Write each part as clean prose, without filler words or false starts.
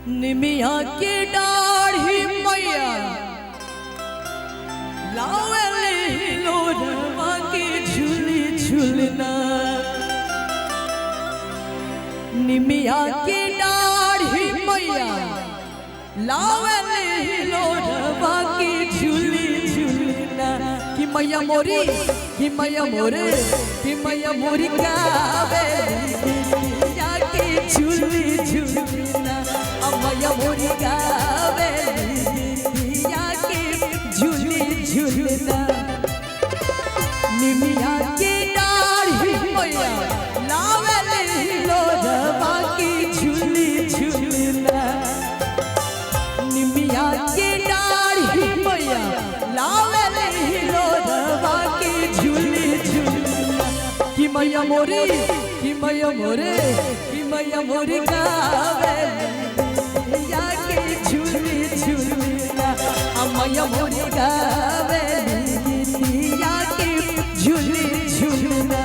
निमिया के डाढ़ी मैया लावले लोरवा के झूली झूलना। निमिया के डाढ़ी मैया लावले लोरवा के झूली झूलना। कि मैया मोरी कि मैया मोरे कि मैया मोरी गावे के झूली झूलना। मैया मोरी गावे के झूली झूलना। निमिया के डाढ़ी मैया लावले लोरवा के झूली झूलना। निमिया के डाढ़ी मैया लावले लोरवा के झूली झूलना। कि मैया मोरी कि मैया मोरे कि मैया मोरी गावे के झूली झूलना। मैया मोरी गावे के झूली झूलना।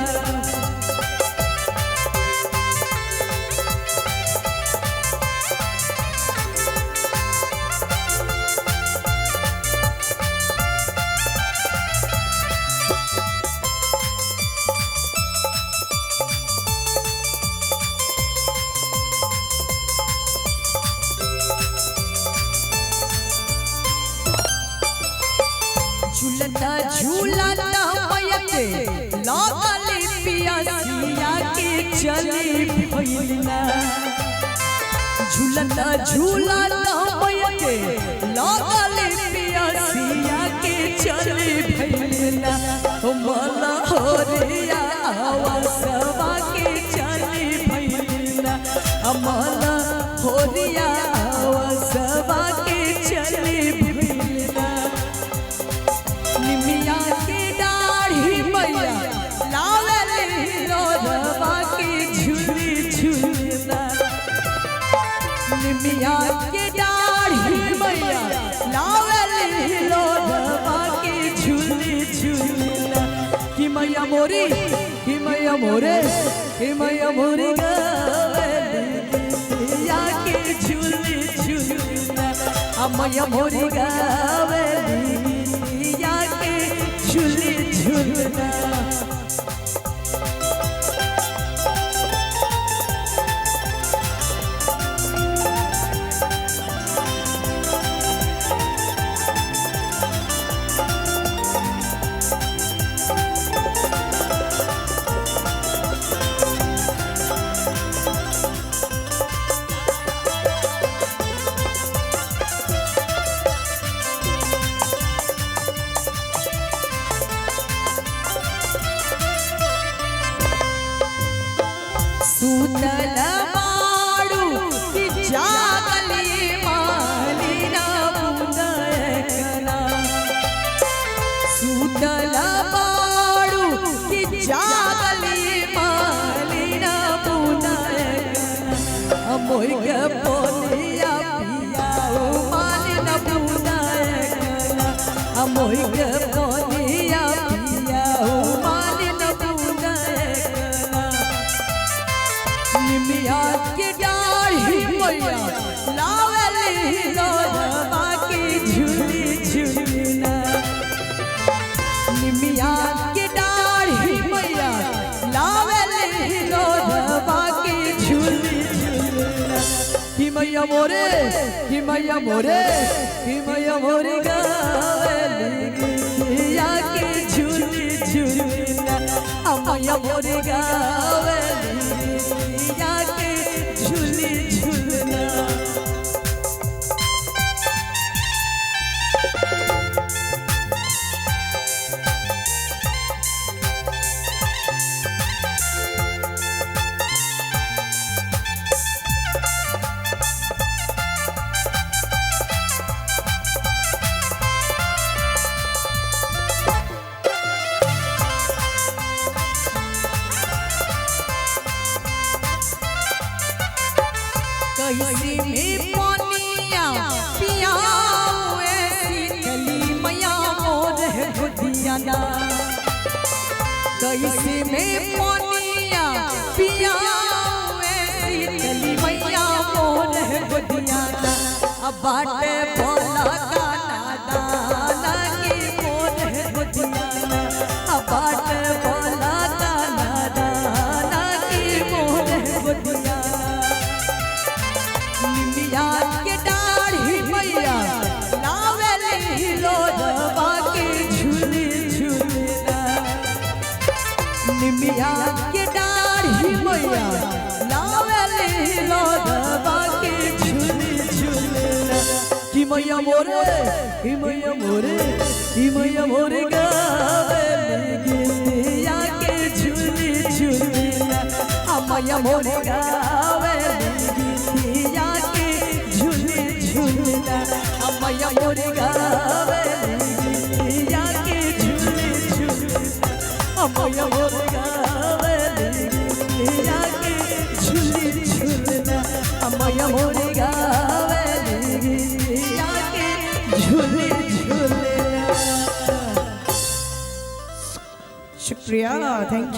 झूलता झूलता मैया के लागले पियासिया के चली भइलना। झूलता झूलता मैया के लागले पियासिया के चली भइलना। मला होरिया आवासवा के चली भइलना। मला होरिया आवासवा के चली भइलना। निमिया के डाढ़ी मैया लावले लोरवा के झूली झूलना। निमिया के डाढ़ी मैया लावले लोरवा के झूली झूलना। कि मैया मोरी कि मैया मोरे कि मैया मोरी गावे के झूली झूलना। मैया मोरी गावे झूली झूलना। सुतल माड़ू कि जागली मालिना बुंदयकना। सुतल माड़ू कि जागली मालिना बुंदयकना। मोई के पोलिया पियाओ मालिना बुंदयकना। मोई के पोलिया पियाओ मालिना बुंदयकना। निमिया के डाढ़ी मैया लावले लोरवा के झूली झूलना। निमिया के डाढ़ी मैया लावले लोरवा के झूली झूलना। कि मैया मोरे कि मैया मोरे कि मैया मोरे गावे के झूली झूलना। मैया मोरे गावे के झूली झूलना। कैसे में पानिया पियाओ शीतली मैया मोर गोदियाना। कैसे में पानिया पियाओ शीतली मैया मोर गोदियाना। बाटे बोला गाना दाना की मोर गोदियाना बाटे बोला गाना दाना की मोर गोदियाना निमिया के डाढ़ी मैया लावेली लोरवा के झूली झूलना निमिया के डाढ़ी मैया लावेली लोरवा के झूली झूलना कि मैया मोरे कि मैया मोरे कि मैया मोरे गावेली गीतिया के झूली झूलना मैया मोरे गावेली गीतिया के झूली झूलना मैया मोरे गावेली गीतिया के झूली झूलना मैया मोरे गावेली गीतिया के झूली झूलना मैया मोरे गावेली गीतिया के झूली झूलना। शुक्रिया, थैंक यू।